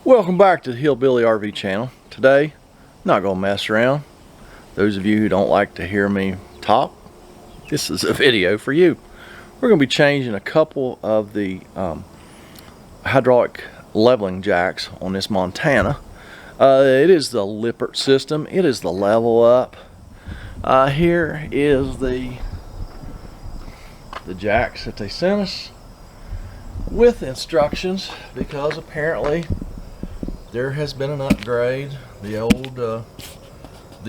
Welcome back to the Hillbilly RV channel. Today, not gonna mess around. Those of you who don't like to hear me talk, this is a video for you. We're gonna be changing a couple of the hydraulic leveling jacks on this Montana. It is the Lippert system. It is the Level Up. Here is the jacks that they sent us with instructions, because apparently there has been an upgrade. The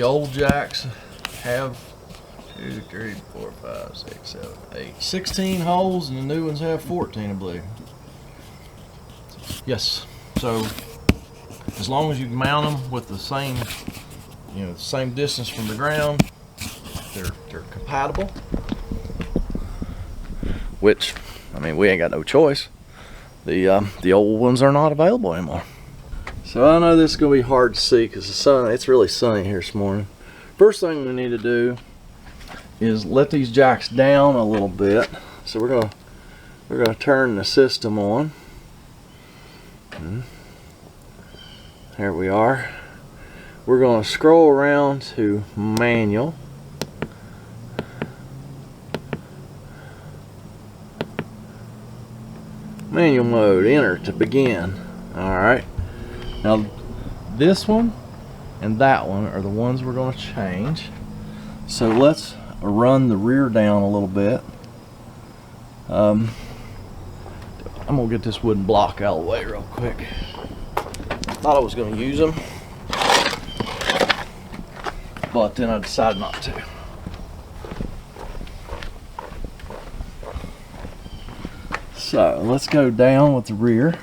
old jacks have 2, 3, 4, 5, 6, 7, 8, 16 holes, and the new ones have 14, I believe. Yes. So as long as you mount them with the same, the same distance from the ground, they're compatible. Which, I mean, we ain't got no choice. The old ones are not available anymore. So I know this is gonna be hard to see because the sun, it's really sunny here this morning. First thing we need to do is let these jacks down a little bit. So we're gonna turn the system on. There we are. We're gonna scroll around to manual. Manual mode, enter to begin. Alright. Now this one and that one are the ones we're going to change. So let's run the rear down a little bit. I'm going to get this wooden block out of the way real quick. I thought I was going to use them, but then I decided not to. So let's go down with the rear.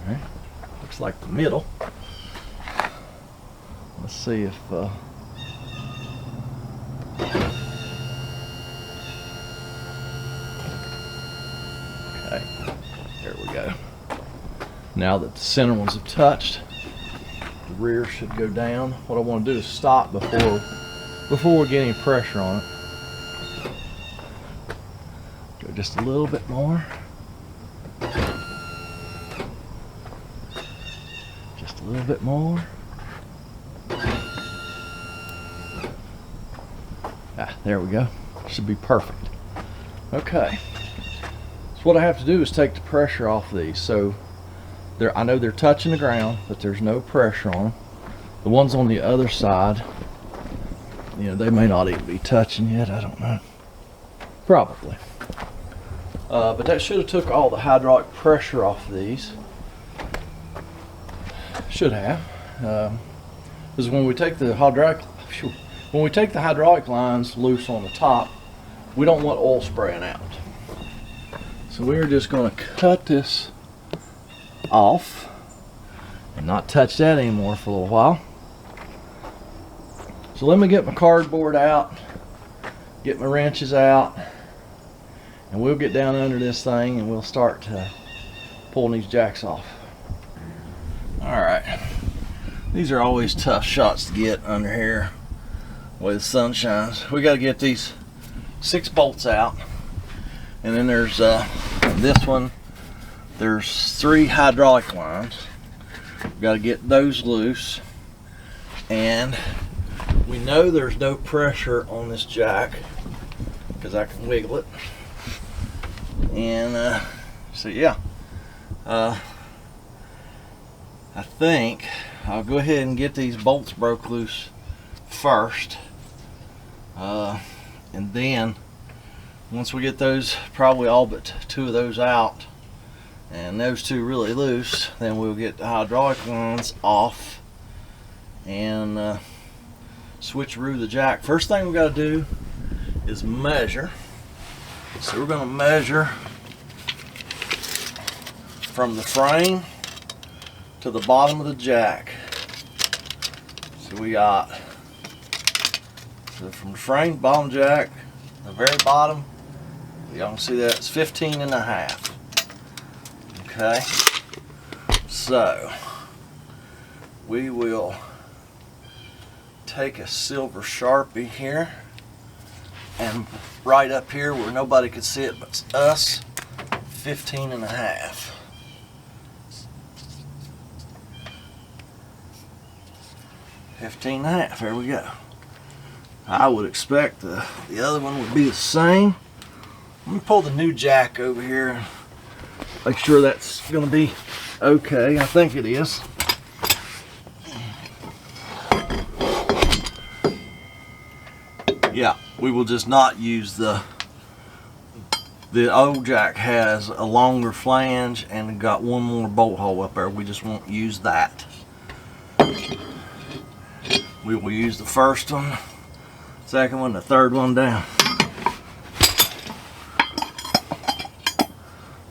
Alright, looks like the middle. Let's see if okay, there we go. Now that the center ones have touched, the rear should go down. What I want to do is stop before we get any pressure on it. Go just a little bit more. Just a little bit more. There we go. Should be perfect. Okay. So what I have to do is take the pressure off these. So I know they're touching the ground, but there's no pressure on them. The ones on the other side, they may not even be touching yet. I don't know. Probably. But that should have took all the hydraulic pressure off these. Should have. Because when we take the hydraulic lines loose on the top, we don't want oil spraying out. So we're just going to cut this off and not touch that anymore for a little while. So let me get my cardboard out, get my wrenches out, and we'll get down under this thing and we'll start pulling these jacks off. Alright, these are always tough shots to get under here where the sun shines. We got to get these 6 bolts out, and then there's this one. There's 3 hydraulic lines. We've got to get those loose, and we know there's no pressure on this jack because I can wiggle it. And so yeah, I think I'll go ahead and get these bolts broke loose first, and then once we get those, probably all but 2 of those out, and those 2 really loose, then we'll get the hydraulic lines off and switcheroo the jack. First thing we got to do is measure. So we're going to measure from the frame to the bottom of the jack. So we got, from the frame, bottom jack, the very bottom, y'all can see that it's 15.5. Okay, so we will take a silver Sharpie here And right up here where nobody could see it but us, 15.5. There we go. I would expect the other one would be the same. Let me pull the new jack over here and make sure that's going to be okay. I think it is. Yeah, we will just not use the old jack has a longer flange and got one more bolt hole up there. We just won't use that. We will use the first one, second one, the third one down.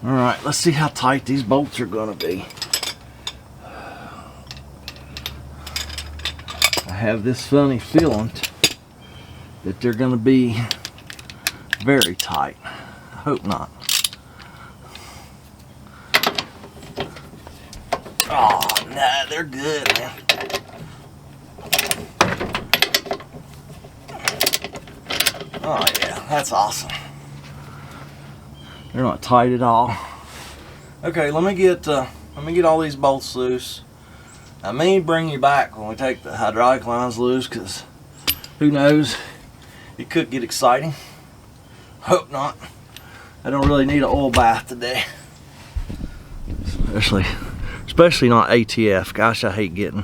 All right, let's see how tight these bolts are gonna be. I have this funny feeling that they're gonna be very tight. I hope not. Oh, nah, they're good, man. Oh yeah, that's awesome. They're not tight at all. Okay, let me get all these bolts loose. I may bring you back when we take the hydraulic lines loose, because who knows, it could get exciting. Hope not. I don't really need an oil bath today. Especially not ATF. Gosh, I hate getting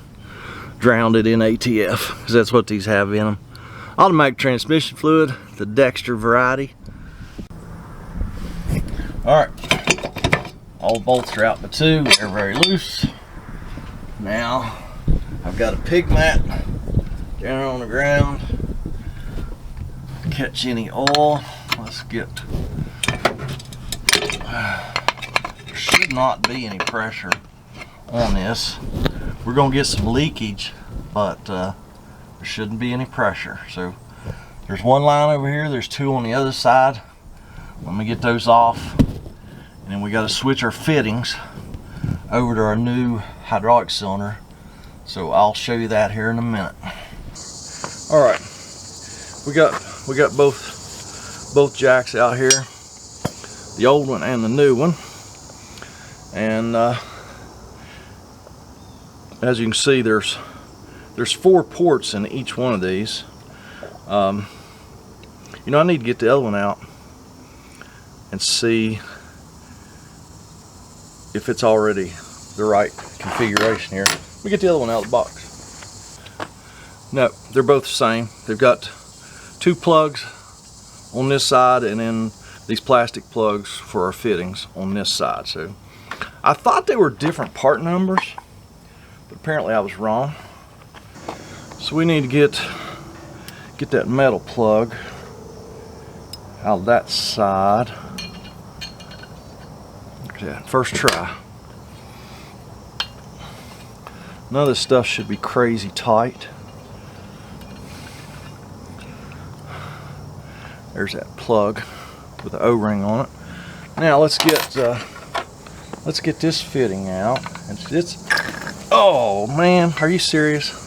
drowned in ATF, because that's what these have in them. Automatic transmission fluid, the Dexter variety. Alright, all the bolts are out but two. They're very loose. Now, I've got a pig mat down on the ground. Catch any oil. Let's get, there should not be any pressure on this. We're going to get some leakage, but there shouldn't be any pressure. So there's one line over here, there's two on the other side. Let me get those off, and then we got to switch our fittings over to our new hydraulic cylinder. So I'll show you that here in a minute. All right, we got both jacks out here, the old one and the new one, and as you can see, there's 4 ports in each one of these. You know, I need to get the other one out and see if it's already the right configuration here. Let me get the other one out of the box. No, they're both the same. They've got 2 plugs on this side, and then these plastic plugs for our fittings on this side. So I thought they were different part numbers, but apparently I was wrong. So we need to get that metal plug out of that side. Look at that, first try. None of this stuff should be crazy tight. There's that plug with the O-ring on it. Now let's get this fitting out. It's oh man, are you serious?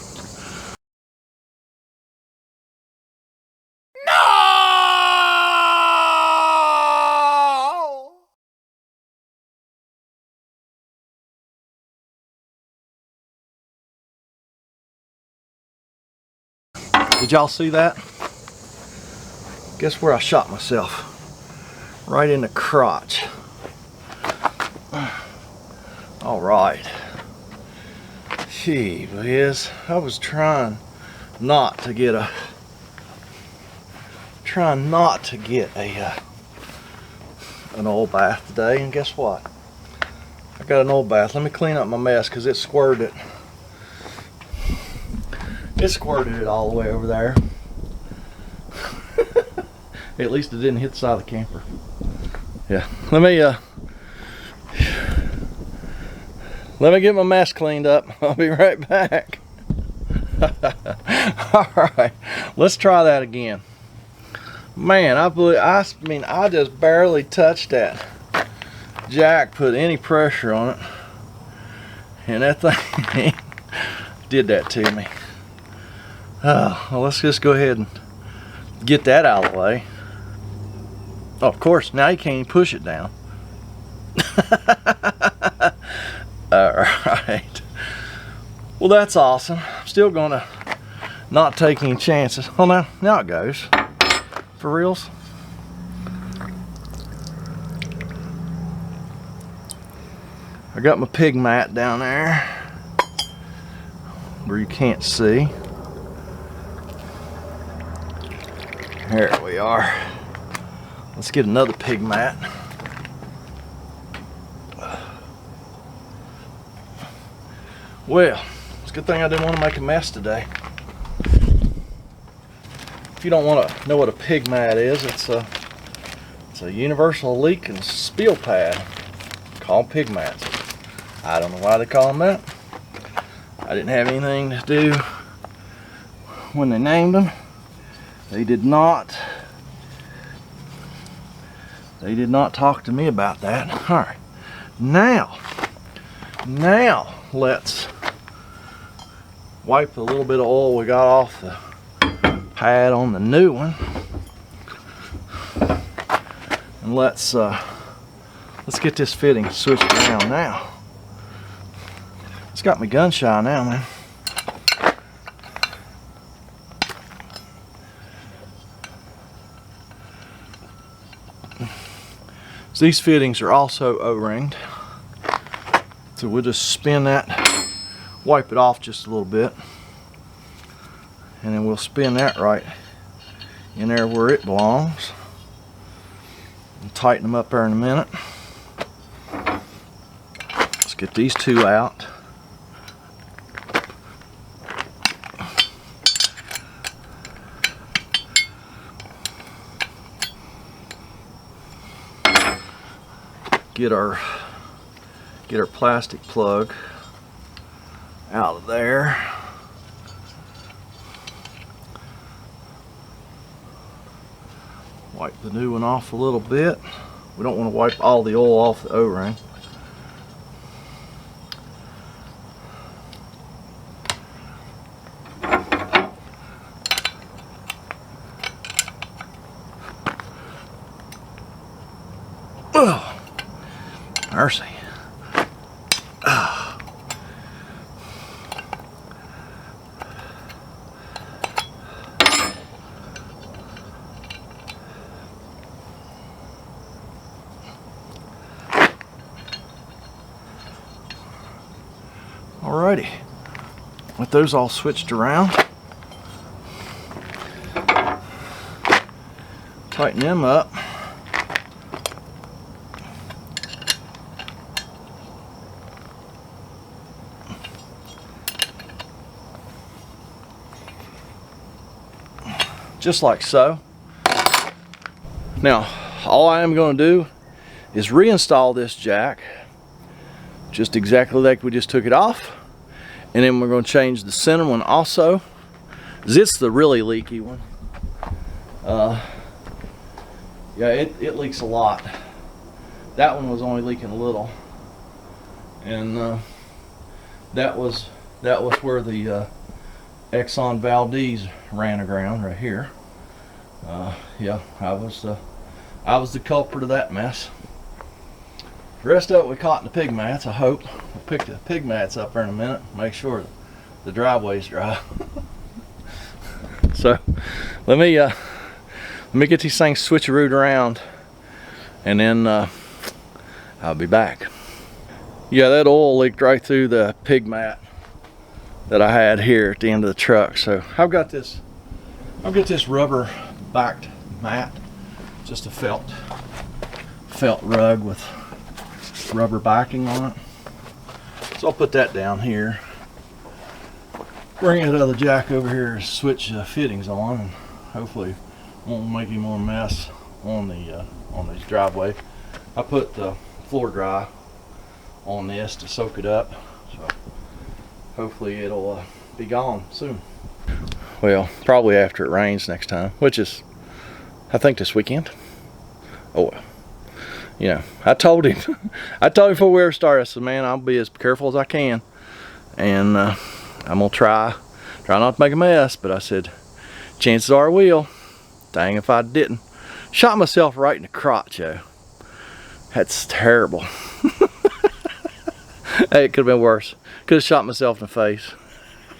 Did y'all see that? Guess where I shot myself? Right in the crotch. All right. Gee whiz, I was trying not to get an oil bath today, and guess what? I got an oil bath. Let me clean up my mess, because it squirted it. It squirted it all the way over there. At least it didn't hit the side of the camper. Yeah, let me get my mess cleaned up. I'll be right back. All right, let's try that again. Man, I just barely touched that jack, put any pressure on it, and that thing did that to me. Well, let's just go ahead and get that out of the way. Oh, of course, now you can't even push it down. Alright. Well, that's awesome. I'm still gonna not take any chances. Oh, now it goes. For reals. I got my pig mat down there where you can't see. Here we are. Let's get another pig mat. Well, it's a good thing I didn't want to make a mess today. If you don't want to know what a pig mat is, it's a universal leak and spill pad called pig mats. I don't know why they call them that. I didn't have anything to do when they named them. They did not talk to me about that. All right, now let's wipe a little bit of oil we got off the pad on the new one, and let's get this fitting switched around now. It's got me gun shy now, man. So these fittings are also O-ringed. So we'll just spin that, wipe it off just a little bit, and then we'll spin that right in there where it belongs. And tighten them up there in a minute. Let's get these two out. Get our plastic plug out of there. Wipe the new one off a little bit. We don't want to wipe all the oil off the O-ring. Oh. Mercy. Alrighty. With those all switched around, tighten them up. Just like so. Now, all I am going to do is reinstall this jack, just exactly like we just took it off, and then we're going to change the center one also. It's the really leaky one. Yeah, it leaks a lot. That one was only leaking a little, and that was where the Exxon Valdez ran aground right here. Yeah, I was the culprit of that mess. The rest of it we caught in the pig mats. I hope we'll pick the pig mats up there in a minute. Make sure the driveway's dry. So let me get these things switcherooed around, and then I'll be back. Yeah, that oil leaked right through the pig mat that I had here at the end of the truck. So I've got this rubber backed mat, just a felt rug with rubber backing on it. So I'll put that down here, bring that other jack over here, switch the fittings on, and hopefully won't make any more mess on the driveway. I put the floor dry on this to soak it up, so hopefully it'll be gone soon. Well, probably after it rains next time, which is, I think, this weekend. Oh, you know, I told him before we ever started, I said, man, I'll be as careful as I can, and I'm gonna try not to make a mess, but I said, chances are I will. Dang if I didn't. Shot myself right in the crotch, yo. That's terrible. Hey, it could have been worse. Could have shot myself in the face.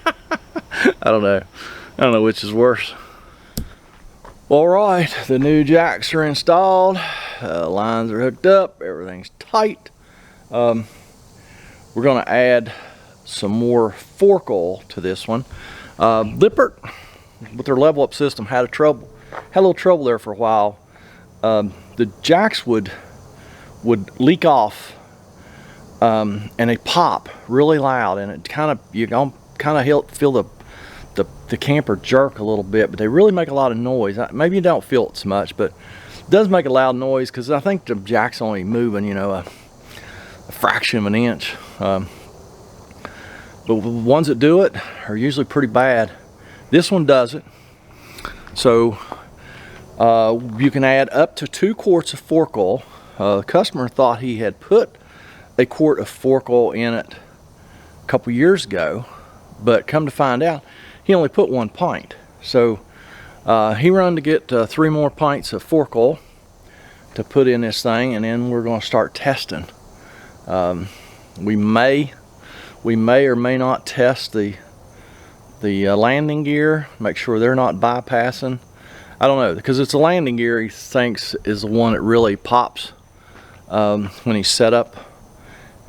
I don't know. I don't know which is worse. All right, the new jacks are installed. Lines are hooked up. Everything's tight. We're gonna add some more fork oil to this one. Lippert, with their level up system, had a little trouble there for a while. The jacks would leak off, and they pop really loud, and it you kind of feel the camper jerk a little bit, but they really make a lot of noise. Maybe you don't feel it so much, but it does make a loud noise because I think the jack's only moving, you know, a fraction of an inch. But the ones that do it are usually pretty bad. This one does it. So you can add up to 2 quarts of fork oil. The customer thought he had put a quart of fork oil in it a couple years ago, but come to find out, he only put 1 pint. So he run to get 3 more pints of fork oil to put in this thing, and then we're going to start testing. We may or may not test the landing gear, make sure they're not bypassing. I don't know, because it's a landing gear he thinks is the one that really pops when he's set up,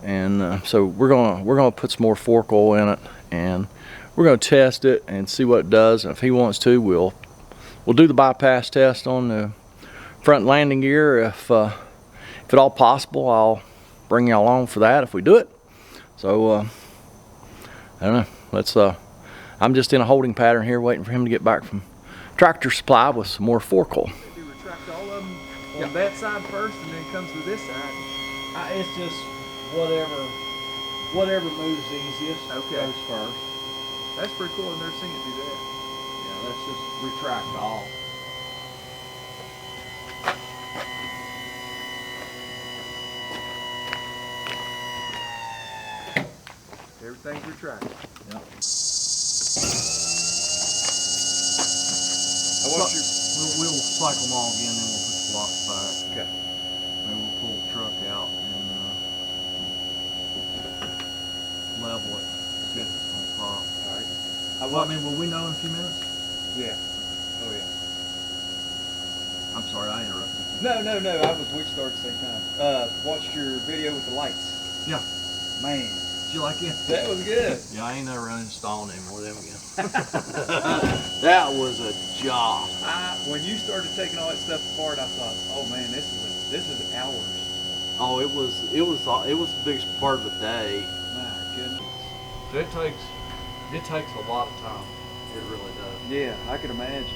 and so we're gonna put some more fork oil in it, and we're gonna test it and see what it does. And if he wants to, we'll do the bypass test on the front landing gear. If at all possible, I'll bring y'all along for that if we do it. So I don't know. Let's. I'm just in a holding pattern here, waiting for him to get back from Tractor Supply with some more fork oil. You retract all of them on that side first, and then come through this side. It's just whatever moves easiest goes first. That's pretty cool. I've never seen it do that. Yeah, let's just retract all. Everything's retracted. Yep. We'll cycle them all again, then we'll put the blocks back. Okay. Maybe we'll pull the truck out and level it. Good. On top. All right. Well, I mean, will we know in a few minutes? Yeah. Oh yeah. I'm sorry, I interrupted you. No. We started at the same time. Watched your video with the lights. Yeah. Man. Did you like it? That was good. Yeah, I ain't never uninstalling anymore of them again. That was a job. When you started taking all that stuff apart, I thought, oh man, this is hours. Oh, it was the biggest part of the day. My goodness. So it takes a lot of time. It really does. Yeah, I could imagine.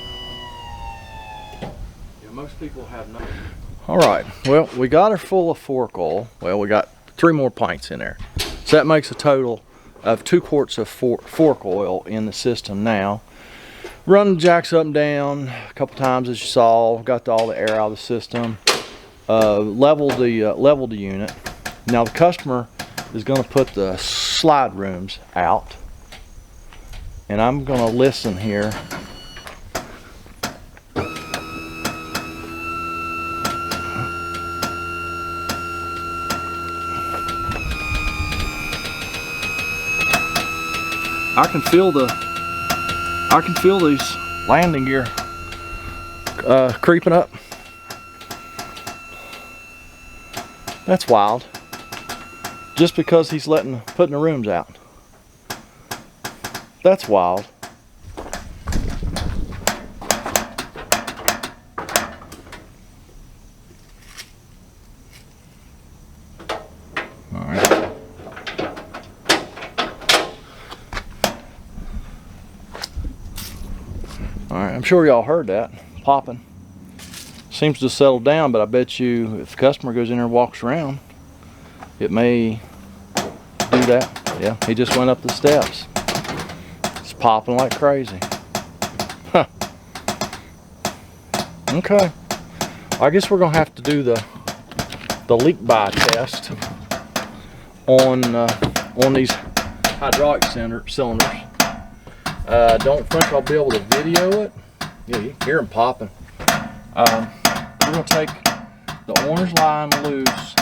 Yeah, most people have no. All right. Well, we got her full of fork oil. Well, we got 3 more pints in there. So that makes a total of 2 quarts of fork oil in the system now. Run the jacks up and down a couple times, as you saw. Got all the air out of the system. Leveled the unit. Now the customer is going to put the slide rooms out, and I'm going to listen here. I can feel these landing gear creeping up. That's wild. Just because he's putting the rooms out. That's wild. All right. Alright, I'm sure y'all heard that popping. Seems to settle down, but I bet you if the customer goes in there and walks around, it may do that. Yeah, he just went up the steps. It's popping like crazy. Huh. Okay. I guess we're gonna have to do the leak by test on these hydraulic cylinders. Don't think I'll be able to video it. Yeah, you can hear them popping. we're going to take the orange line loose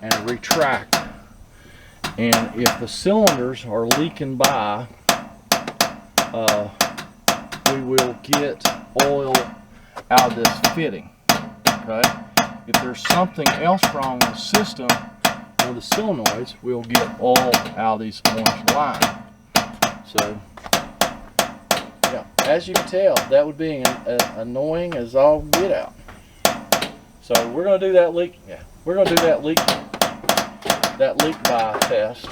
and retract. And if the cylinders are leaking by, we will get oil out of this fitting. Okay? If there's something else wrong with the system or the solenoids, we'll get oil out of these orange lines. So, yeah, as you can tell, that would be annoying as all get out. So we're going to do that leak. Yeah, we're going to do that leak by test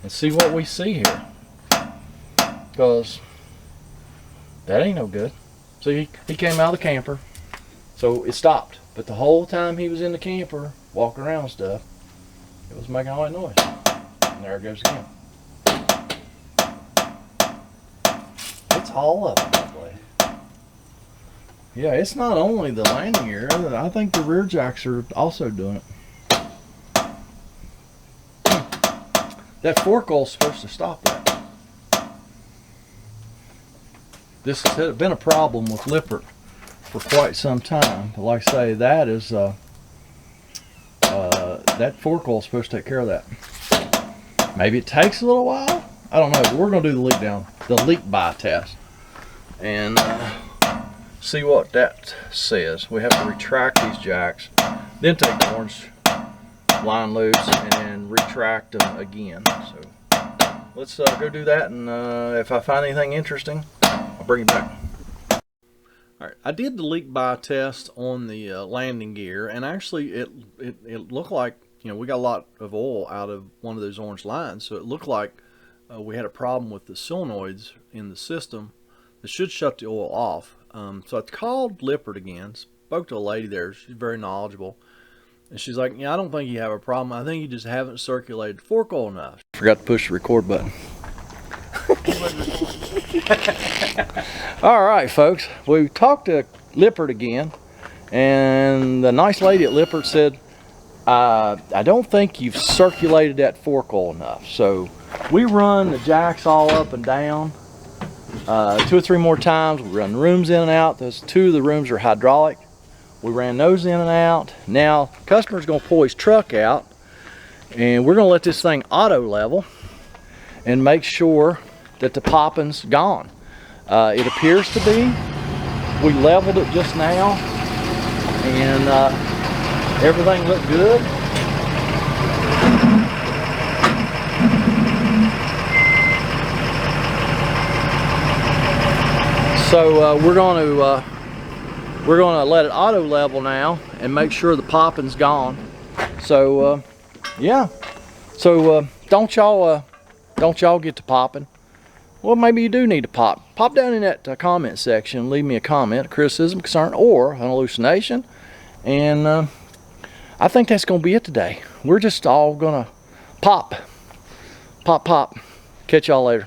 and see what we see here. Because that ain't no good. See, he came out of the camper, so it stopped. But the whole time he was in the camper, walking around and stuff, it was making all that noise. And there it goes again. It's all of it, I believe. Yeah, it's not only the landing gear. I think the rear jacks are also doing it. That fork oil's supposed to stop that. This has been a problem with Lippert for quite some time. But like I say, that is that fork oil is supposed to take care of that. Maybe it takes a little while. I don't know. But we're going to do the leak by test, and see what that says. We have to retract these jacks, then take the orange line loose, and then retract them again. So let's go do that, and if I find anything interesting, I'll bring you back. Alright, I did the leak by test on the landing gear, and actually it looked like, you know, we got a lot of oil out of one of those orange lines, so it looked like we had a problem with the solenoids in the system that should shut the oil off. So I called Lippert again, spoke to a lady there. She's very knowledgeable, and she's like, yeah, I don't think you have a problem. I think you just haven't circulated fork oil enough. Forgot to push the record button. All right, folks, we talked to Lippert again, and the nice lady at Lippert said, I don't think you've circulated that fork oil enough. So we run the jacks all up and down 2 or 3 more times. We run the rooms in and out. Those 2 of the rooms are hydraulic. We ran those in and out. Now, the customer's going to pull his truck out, and we're going to let this thing auto level and make sure that the popping's gone. It appears to be. We leveled it just now, and everything looked good. So we're going to let it auto level now and make sure the popping's gone. So yeah. So don't y'all get to popping. Well, maybe you do need to pop. Pop down in that comment section and leave me a comment, a criticism, concern, or an hallucination. And I think that's going to be it today. We're just all going to pop. Catch y'all later.